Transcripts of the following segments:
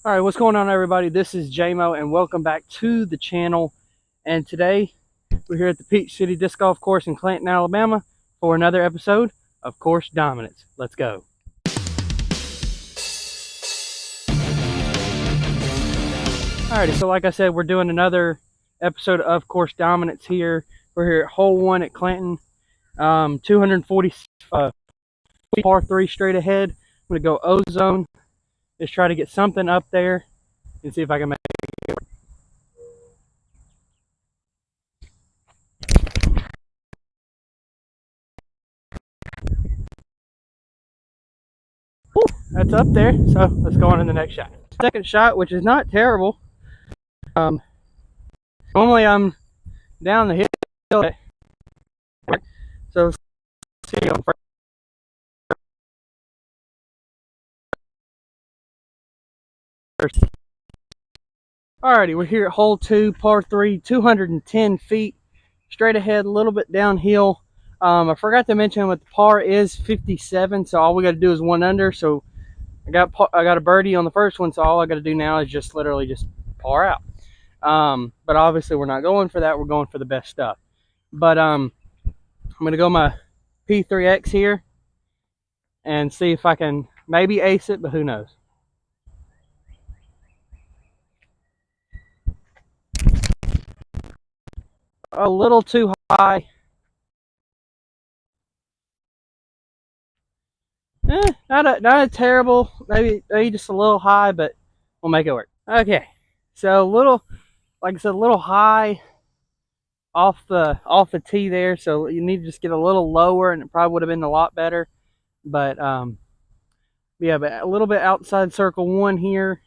All right, what's going on, everybody? This is JMO, and welcome back to the channel. And today we're here at the Peach City Disc Golf Course in Clanton, Alabama, for another episode of Course Dominance. Let's go. Alrighty, so like I said, we're doing another episode of Course Dominance here. We're here at hole 1 at Clanton, 240 par 3 straight ahead. I'm gonna go O-zone. Just try to get something up there and see if I can make it. Woo, that's up there, so let's go on in the next shot. Second shot, which is not terrible. Normally I'm down the hill, so let's see on first. Alrighty, we're here at hole 2, par 3, 210 feet, straight ahead, a little bit downhill. I forgot to mention what the par is 57, so all we got to do is 1 under. So I got a birdie on the first one, so all I got to do now is just literally just par out. But obviously we're not going for that. We're going for the best stuff. But I'm gonna go my P3X here and see if I can maybe ace it, but who knows. A little too high. Not a terrible, maybe just a little high, but we'll make it work. Okay, so a little, like I said, a little high off the tee there, so you need to just get a little lower, and it probably would have been a lot better. But yeah, but a little bit outside circle 1 here.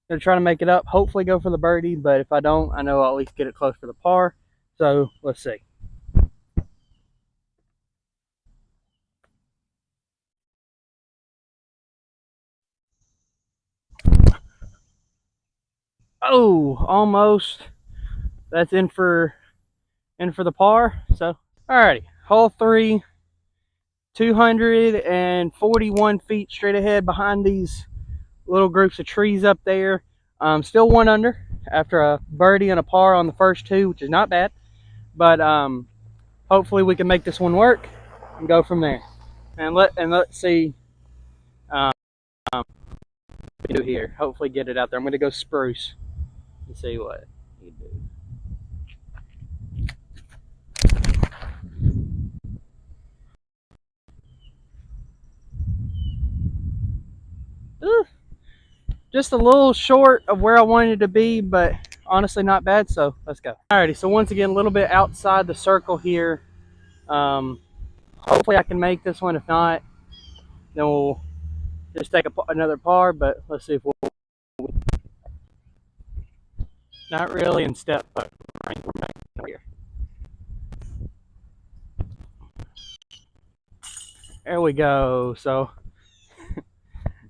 Gonna try to make it up. Hopefully go for the birdie, but if I don't, I know I'll at least get it close for the par. So let's see. Oh, almost. That's in for the par. So alrighty, hole 3, 241 feet straight ahead behind these little groups of trees up there. Still 1 under after a birdie and a par on the first 2, which is not bad. But hopefully we can make this one work and go from there. And let's see what we do here. Hopefully get it out there. I'm gonna go spruce and see what you do. Just a little short of where I wanted to be, but honestly not bad, so let's go. Alrighty, so once again, a little bit outside the circle here. Hopefully I can make this one. If not, then we'll just take another par, but let's see if we'll. Not really in step, but here. There we go. So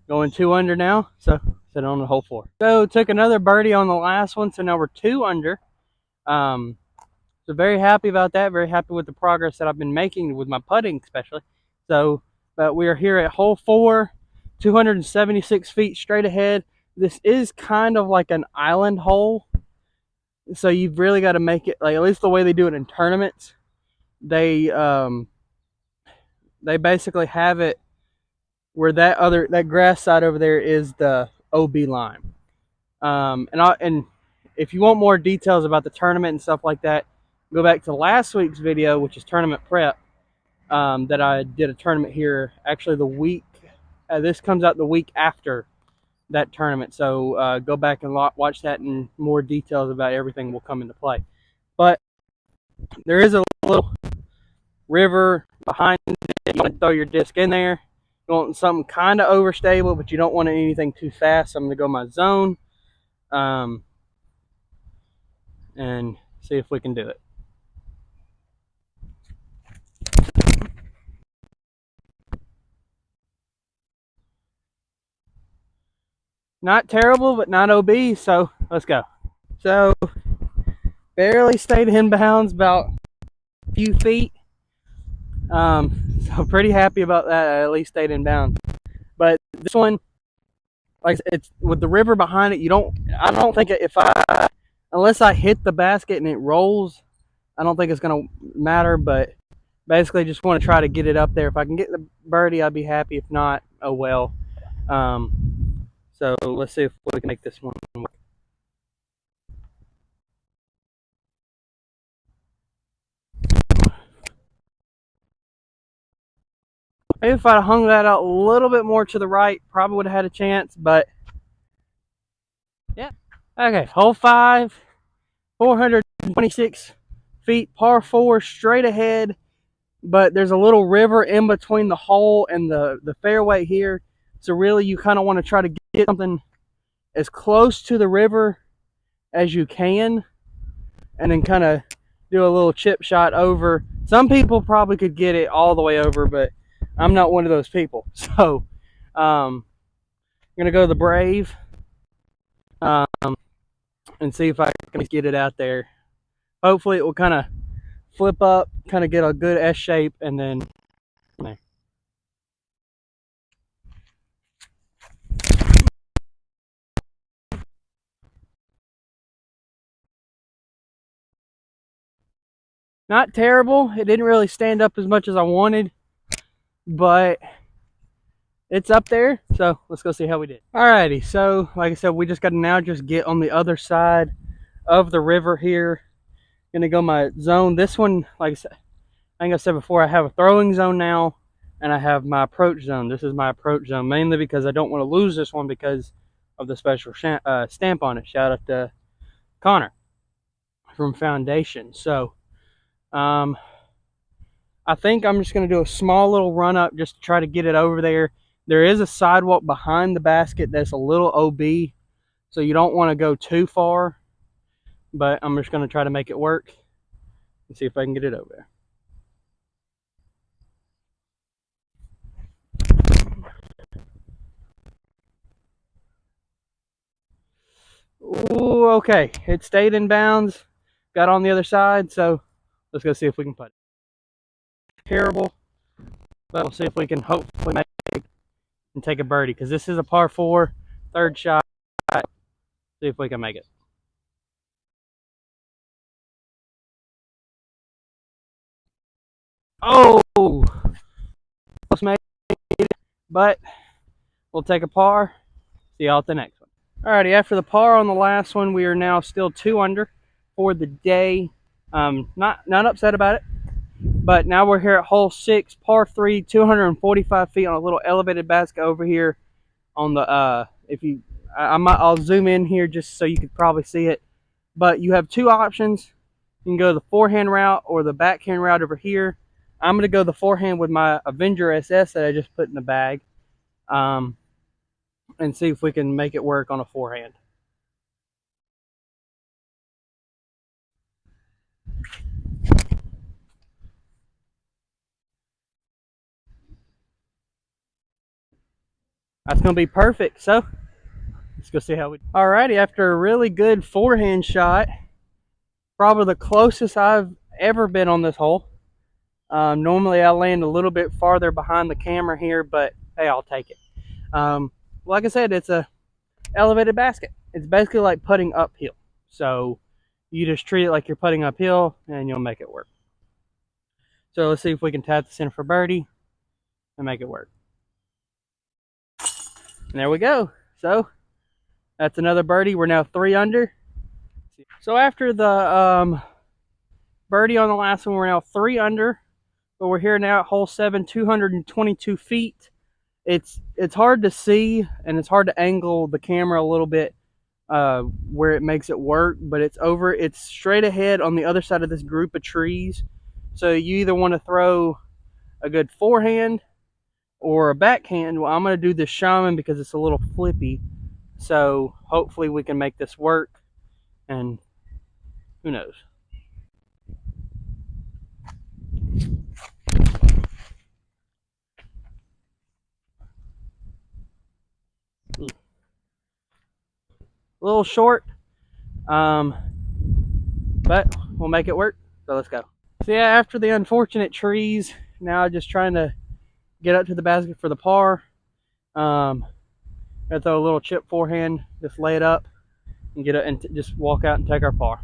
going 2 under now, so sit on the hole 4. So took another birdie on the last one, so now we're 2 under. So very happy about that. Very happy with the progress that I've been making with my putting, especially. So, but we are here at hole 4, 276 feet straight ahead. This is kind of like an island hole, so you've really got to make it, like, at least the way they do it in tournaments. They basically have it where that grass side over there is the OB line. And if you want more details about the tournament and stuff like that, go back to last week's video, which is tournament prep, that I did a tournament here actually the week. This comes out the week after that tournament, so go back and watch that, and more details about everything will come into play. But there is a little river behind it. You want to throw your disc in there. You want something kind of overstable, but you don't want anything too fast. So I'm going to go my zone and see if we can do it. Not terrible, but not OB, so let's go. So barely stayed inbounds, about a few feet. So pretty happy about that. I at least stayed inbounds. But this one, like it's with the river behind it. I don't think if I unless I hit the basket and it rolls, I don't think it's gonna matter. But basically, just want to try to get it up there. If I can get the birdie, I'd be happy. If not, oh well. So let's see if we can make this one work. Maybe if I'd hung that out a little bit more to the right, probably would have had a chance. But yeah. Okay, hole 5, 426 feet, par 4, straight ahead. But there's a little river in between the hole and the fairway here. So really, you kind of want to try to get something as close to the river as you can, and then kind of do a little chip shot over. Some people probably could get it all the way over, but I'm not one of those people. So I'm gonna go to the Brave um, and see if I can get it out there. Hopefully, it will kind of flip up, kind of get a good S shape, and then. Not terrible. It didn't really stand up as much as I wanted, but it's up there. So let's go see how we did. Alrighty, so like I said, we just got to now just get on the other side of the river here. Gonna go my zone. This one, like I think I said before, I have a throwing zone now, and I have my approach zone. This is my approach zone, mainly because I don't want to lose this one because of the special stamp on it. Shout out to Connor from Foundation. So I think I'm just going to do a small little run up just to try to get it over there. There is a sidewalk behind the basket that's a little OB, so you don't want to go too far, but I'm just going to try to make it work and see if I can get it over there. Ooh, okay. It stayed in bounds, got on the other side, so let's go see if we can putt it. Terrible, but we'll see if we can hopefully make it and take a birdie, because this is a par 4, third shot. See if we can make it. Oh, almost made it, but we'll take a par. See y'all at the next one. Alrighty, after the par on the last one, we are now still 2 under for the day. Not upset about it, but now we're here at hole 6, par 3, 245 feet on a little elevated basket over here on the I'll zoom in here just so you could probably see it. But you have 2 options. You can go the forehand route or the backhand route over here. I'm gonna go the forehand with my Avenger SS that I just put in the bag. And see if we can make it work on a forehand. That's going to be perfect. So let's go see how we do. Alrighty, after a really good forehand shot, probably the closest I've ever been on this hole. Normally I land a little bit farther behind the camera here, but hey, I'll take it. Like I said, it's a elevated basket. It's basically like putting uphill. So you just treat it like you're putting uphill and you'll make it work. So let's see if we can tap this in for birdie and make it work. And there we go. So that's another birdie. We're now 3 under. So after the birdie on the last one, we're now 3 under. But we're here now at hole 7, 222 feet. It's hard to see, and it's hard to angle the camera a little bit where it makes it work. But it's straight ahead on the other side of this group of trees. So you either want to throw a good forehand or a backhand. Well, I'm going to do the shaman because it's a little flippy. So hopefully we can make this work, and who knows. A little short, but we'll make it work. So let's go. So yeah, after the unfortunate trees, now just trying to get up to the basket for the par. Gonna throw a little chip forehand, just lay it up and get it, and just walk out and take our par.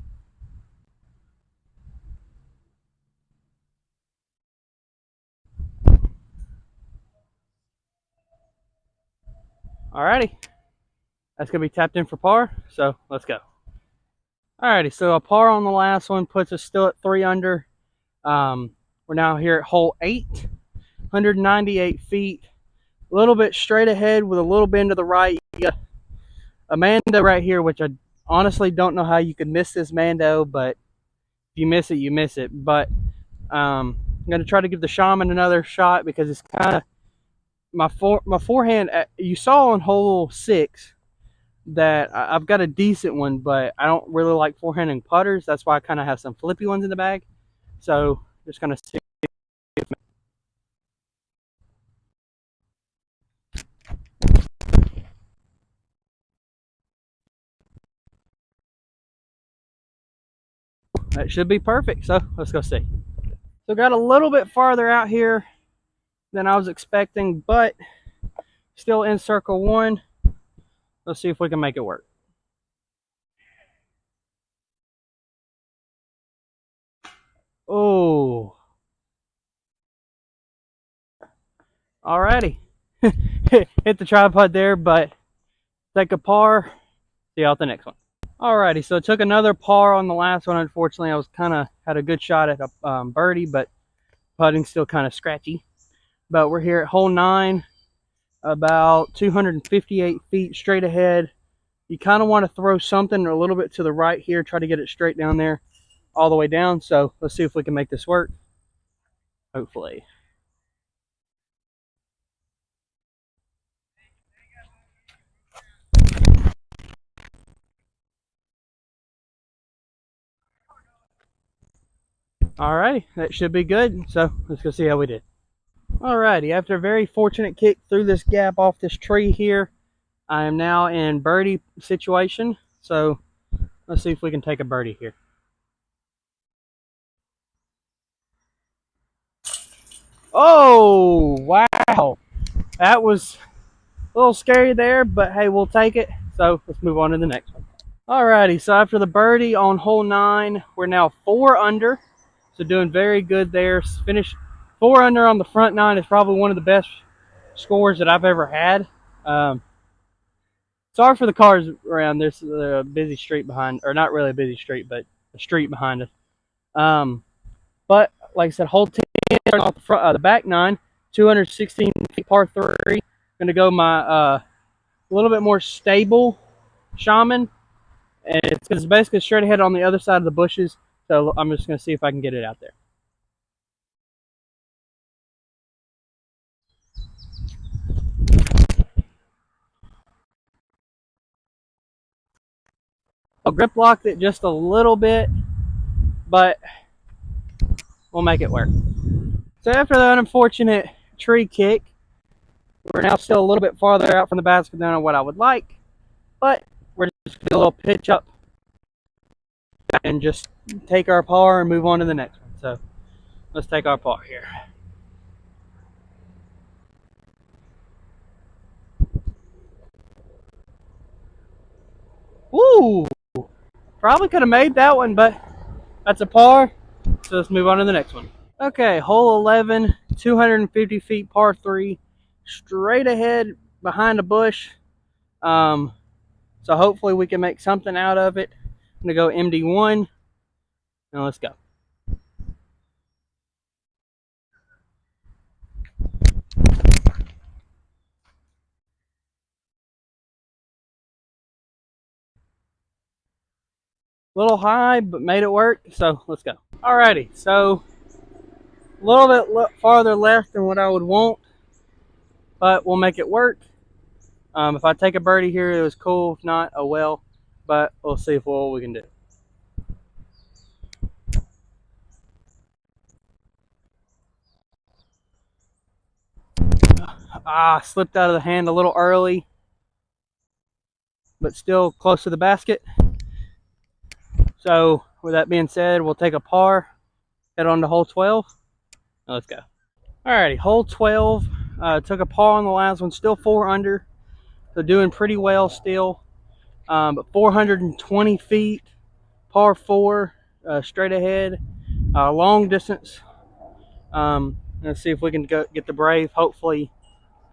Alrighty, that's gonna be tapped in for par. So let's go. Alrighty, so a par on the last one puts us still at 3 under. We're now here at hole 8, 198 feet, a little bit straight ahead with a little bend to the right. You got Amanda right here, which I honestly don't know how you could miss this Mando, but if you miss it, you miss it. But I'm going to try to give the Shaman another shot because it's kind of my forehand. You saw on hole 6 that I've got a decent one, but I don't really like forehanding putters. That's why I kind of have some flippy ones in the bag. So just going to see. That should be perfect. So let's go see. So got a little bit farther out here than I was expecting, but still in circle 1. Let's see if we can make it work. Oh, alrighty. Hit the tripod there, but take a par. See you out the next one. Alrighty, so I took another par on the last one. Unfortunately, I was kind of had a good shot at a birdie, but putting still kind of scratchy. But we're here at hole 9, about 258 feet straight ahead. You kind of want to throw something a little bit to the right here, try to get it straight down there, all the way down. So let's see if we can make this work. Hopefully. Alrighty, that should be good. So let's go see how we did. Alrighty, after a very fortunate kick through this gap off this tree here, I am now in birdie situation. So let's see if we can take a birdie here. Oh, wow. That was a little scary there, but hey, we'll take it. So let's move on to the next one. Alrighty, so after the birdie on hole 9, we're now 4 under. So doing very good there. Finished 4 under on the front 9 is probably one of the best scores that I've ever had. Sorry for the cars around. There's a busy street behind, or not really a busy street, but a street behind us. But like I said, hole 10 off the front, the back 9, 216 feet par 3. I'm gonna go my a little bit more stable Shaman, and it's basically straight ahead on the other side of the bushes. So I'm just gonna see if I can get it out there. I'll grip locked it just a little bit, but we'll make it work. So after that unfortunate tree kick, we're now still a little bit farther out from the basket than what I would like, but we're just going to do a little pitch up and just take our par and move on to the next one. So let's take our par here. Woo! Probably could have made that one, but that's a par. So let's move on to the next one. Okay, hole 11, 250 feet par 3, straight ahead behind a bush. So hopefully we can make something out of it. I'm going to go MD1. Now let's go. A little high, but made it work. So let's go. Alrighty, so a little bit farther left than what I would want, but we'll make it work. If I take a birdie here, it was cool. If not, oh well. But we'll see what we can do. Slipped out of the hand a little early, but still close to the basket. So with that being said, we'll take a par, head on to hole 12. Now let's go. Alrighty, hole 12. Took a par on the last one, still 4 under. So doing pretty well still. But 420 feet, par 4, straight ahead, long distance. Let's see if we can get the Brave hopefully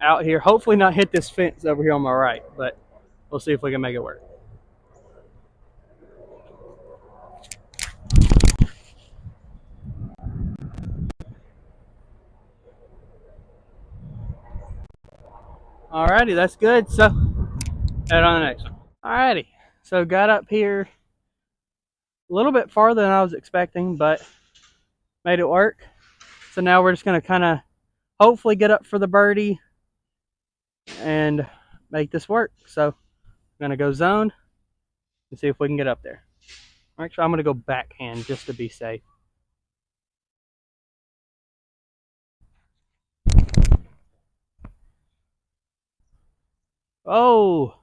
out here. Hopefully not hit this fence over here on my right, but we'll see if we can make it work. Alrighty, that's good. So, head on the next one. Alrighty, so got up here a little bit farther than I was expecting, but made it work. So now we're just going to kind of hopefully get up for the birdie and make this work. So I'm going to go zone and see if we can get up there. Actually, I'm going to go backhand just to be safe. Oh,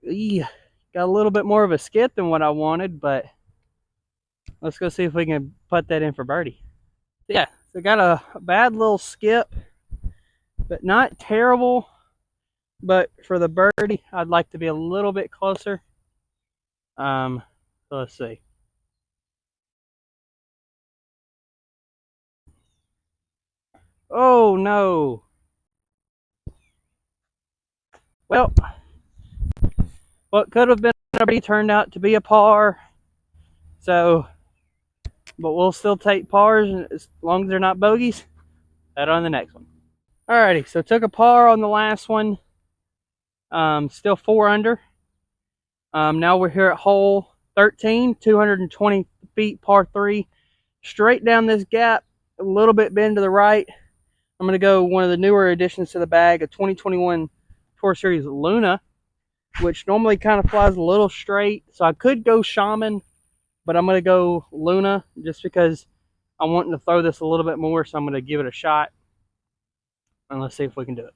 got a little bit more of a skip than what I wanted, but let's go see if we can put that in for birdie. Yeah, so got a bad little skip, but not terrible. But for the birdie, I'd like to be a little bit closer. So let's see. Oh no. Well, what could have been a birdie turned out to be a par. So, but we'll still take pars as long as they're not bogeys. Head on the next one. Alrighty, so took a par on the last one. Still 4 under. Now we're here at hole 13, 220 feet, par 3. Straight down this gap, a little bit bend to the right. I'm going to go one of the newer additions to the bag, a 2021 Tour Series Luna, which normally kind of flies a little straight. So I could go Shaman, but I'm going to go Luna just because I'm wanting to throw this a little bit more. So I'm going to give it a shot. And let's see if we can do it.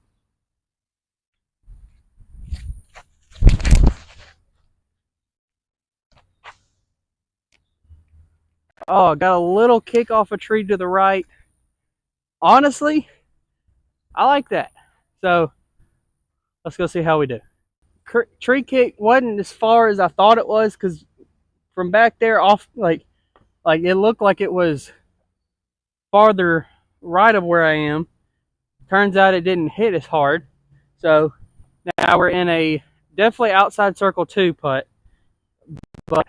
Oh, got a little kick off a tree to the right. Honestly, I like that. So let's go see how we do. Tree kick wasn't as far as I thought it was because from back there off, like it looked like it was farther right of where I am. Turns out it didn't hit as hard. So now we're in a definitely outside circle 2 putt, but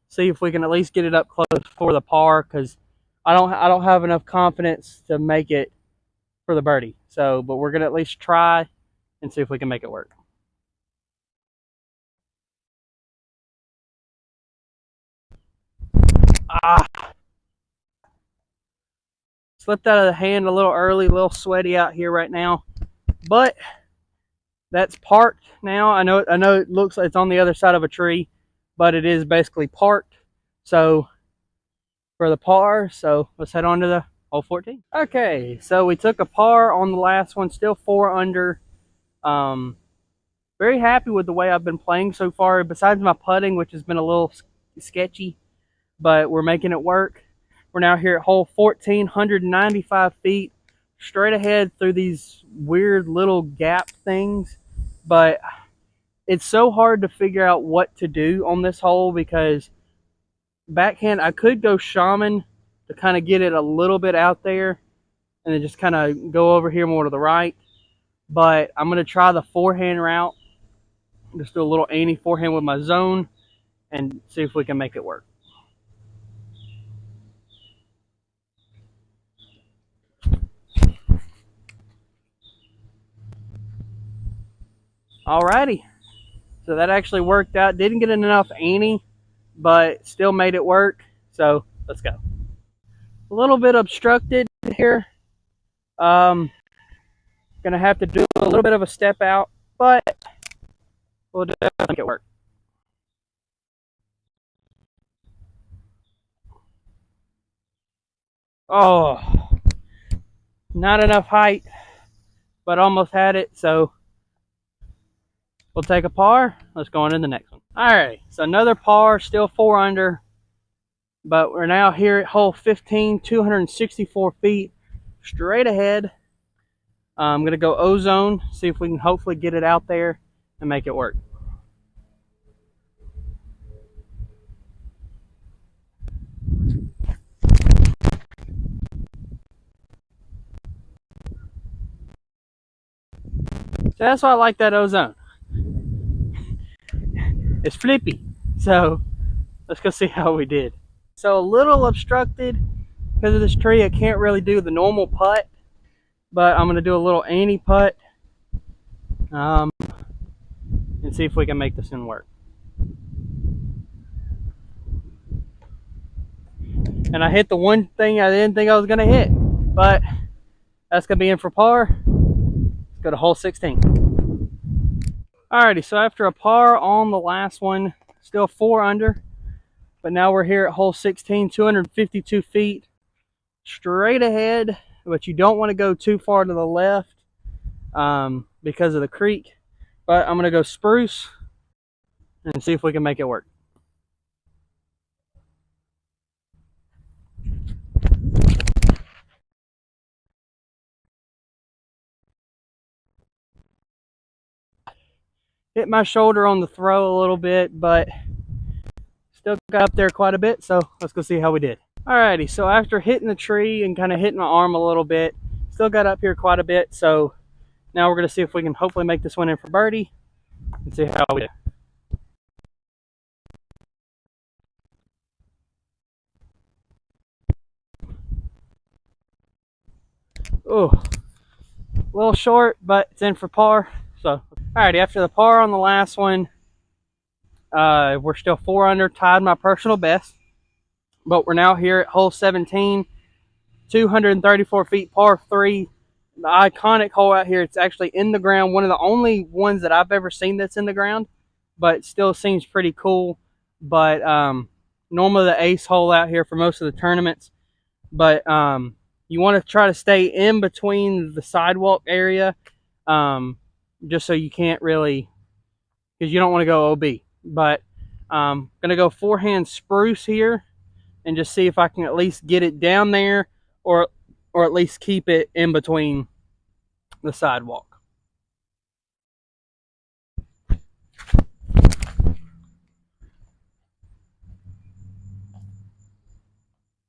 see if we can at least get it up close for the par because I don't have enough confidence to make it for the birdie. So, but we're gonna at least try and see if we can make it work. Slipped out of the hand a little early, a little sweaty out here right now, but that's parked now. I know it looks like it's on the other side of a tree, but it is basically parked. So for the par, so let's head on to the hole 14. Okay, so we took a par on the last one, still 4 under. Very happy with the way I've been playing so far, besides my putting, which has been a little sketchy, but we're making it work. We're now here at hole 14, 195 feet, straight ahead through these weird little gap things. But it's so hard to figure out what to do on this hole because backhand, I could go Shaman to kind of get it a little bit out there and then just kind of go over here more to the right. But I'm going to try the forehand route. Just do a little Annie forehand with my zone and see if we can make it work. Alrighty, so that actually worked out. Didn't get enough Annie, but still made it work. So let's go. A little bit obstructed here. Gonna have to do a little bit of a step out, but we'll definitely make it work. Oh, not enough height, but almost had it. So we'll take a par. Let's go on to the next one. All right, so another par, still 4 under, but we're now here at hole 15, 264 feet, straight ahead. I'm going to go ozone, see if we can hopefully get it out there and make it work. So that's why I like that ozone. It's flippy. So let's go see how we did. So a little obstructed because of this tree. I can't really do the normal putt, but I'm going to do a little anti-putt and see if we can make this one work. And I hit the one thing I didn't think I was going to hit, but that's going to be in for par. Let's go to hole 16. Alrighty, so after a par on the last one, still 4 under, but now we're here at hole 16, 252 feet straight ahead, but you don't want to go too far to the left because of the creek. But I'm going to go spruce and see if we can make it work. Hit my shoulder on the throw a little bit, but still got up there quite a bit, so let's go see how we did. Alrighty, so after hitting the tree and kind of hitting my arm a little bit, still got up here quite a bit, so now we're going to see if we can hopefully make this one in for birdie and see how we do. Oh, a little short, but it's in for par. So, alrighty, after the par on the last one, we're still 4 under, tied my personal best. But we're now here at hole 17, 234 feet, par 3. The iconic hole out here. It's actually in the ground. One of the only ones that I've ever seen that's in the ground, but still seems pretty cool. But normally the ace hole out here for most of the tournaments. But you want to try to stay in between the sidewalk area, just so you can't really, because you don't want to go OB. But I'm going to go forehand spruce here and just see if I can at least get it down there, or at least keep it in between the sidewalk.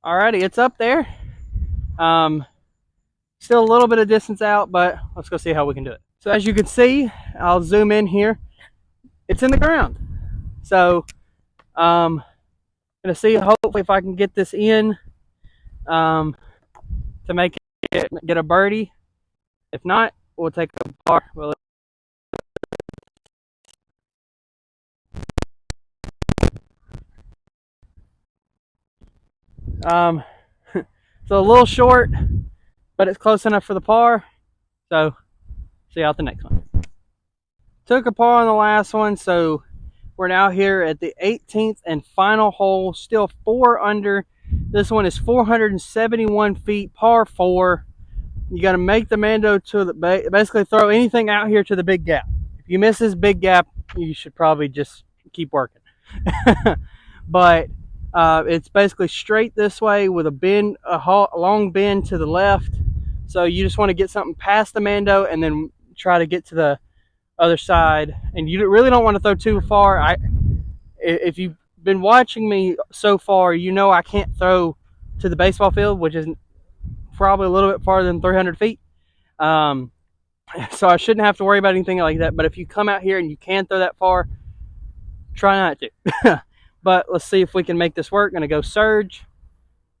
Alrighty, it's up there. Still a little bit of distance out, but let's go see how we can do it. So as you can see, I'll zoom in here. It's in the ground. So I'm going to see hopefully if I can get this in to make it get a birdie. If not, we'll take a par. So a little short, but it's close enough for the par. So see you out the next one. Took a par on the last one, so we're now here at the 18th and final hole, still 4 under. This one is 471 feet, par 4. You got to make the Mando to the basically throw anything out here to the big gap. If you miss this big gap, you should probably just keep working. But it's basically straight this way with a bend, a long bend to the left. So you just want to get something past the Mando and then try to get to the other side. And you really don't want to throw too far. If you've been watching me so far, you know I can't throw to the baseball field, which is probably a little bit farther than 300 feet. So I shouldn't have to worry about anything like that. But if you come out here and you can throw that far, try not to. But let's see if we can make this work. Going to go surge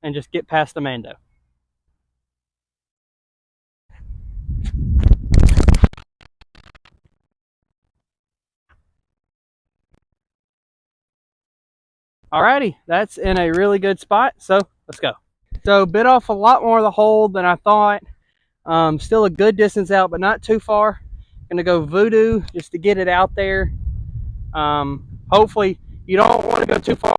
and just get past the Mando. Alrighty, that's in a really good spot. So let's go. So bit off a lot more of the hole than I thought. Still a good distance out, but not too far. Going to go voodoo just to get it out there. Hopefully you don't want to go too far,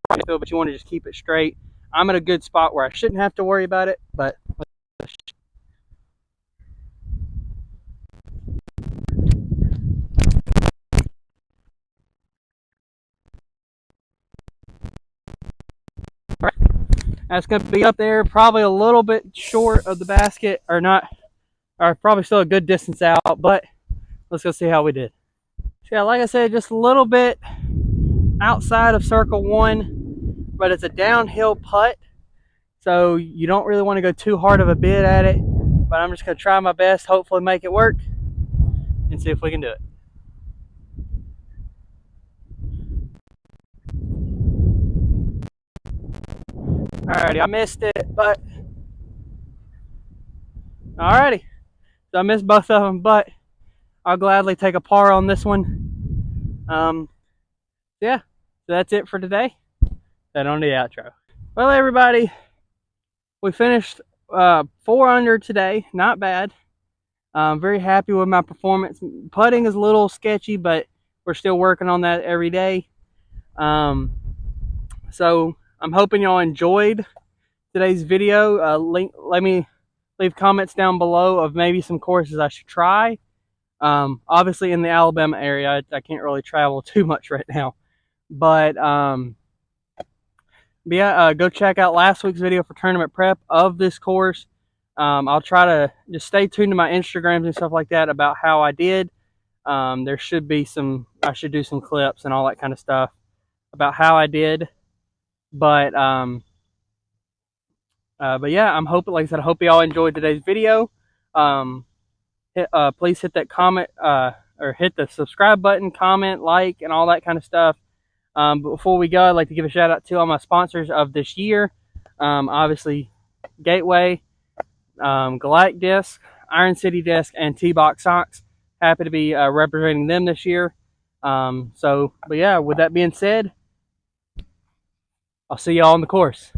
but you want to just keep it straight. I'm in a good spot where I shouldn't have to worry about it, but that's going to be up there, probably a little bit short of the basket, or not or probably still a good distance out, but let's go see how we did. So yeah, like I said, just a little bit outside of circle one, but it's a downhill putt, so you don't really want to go too hard of a bid at it, but I'm just going to try my best, hopefully make it work, and see if we can do it. Alrighty, I missed it, but alrighty. So I missed both of them, but I'll gladly take a par on this one. Yeah, so that's it for today. Then on the outro. Well, everybody, we finished 4 under today. Not bad. I'm very happy with my performance. Putting is a little sketchy, but we're still working on that every day. So I'm hoping y'all enjoyed today's video. Let me leave comments down below of maybe some courses I should try. Obviously in the Alabama area, I can't really travel too much right now. But yeah, go check out last week's video for tournament prep of this course. I'll try to just stay tuned to my Instagrams and stuff like that about how I did. There should be I should do some clips and all that kind of stuff about how I did. But yeah, I'm hoping, like I said, I hope you all enjoyed today's video. Please hit that comment or hit the subscribe button, comment, like, and all that kind of stuff. But before we go, I'd like to give a shout out to all my sponsors of this year. Obviously, Gateway, Galactic Disc, Iron City Disc, and T-Box Socks. Happy to be representing them this year. But yeah, with that being said, I'll see y'all on the course.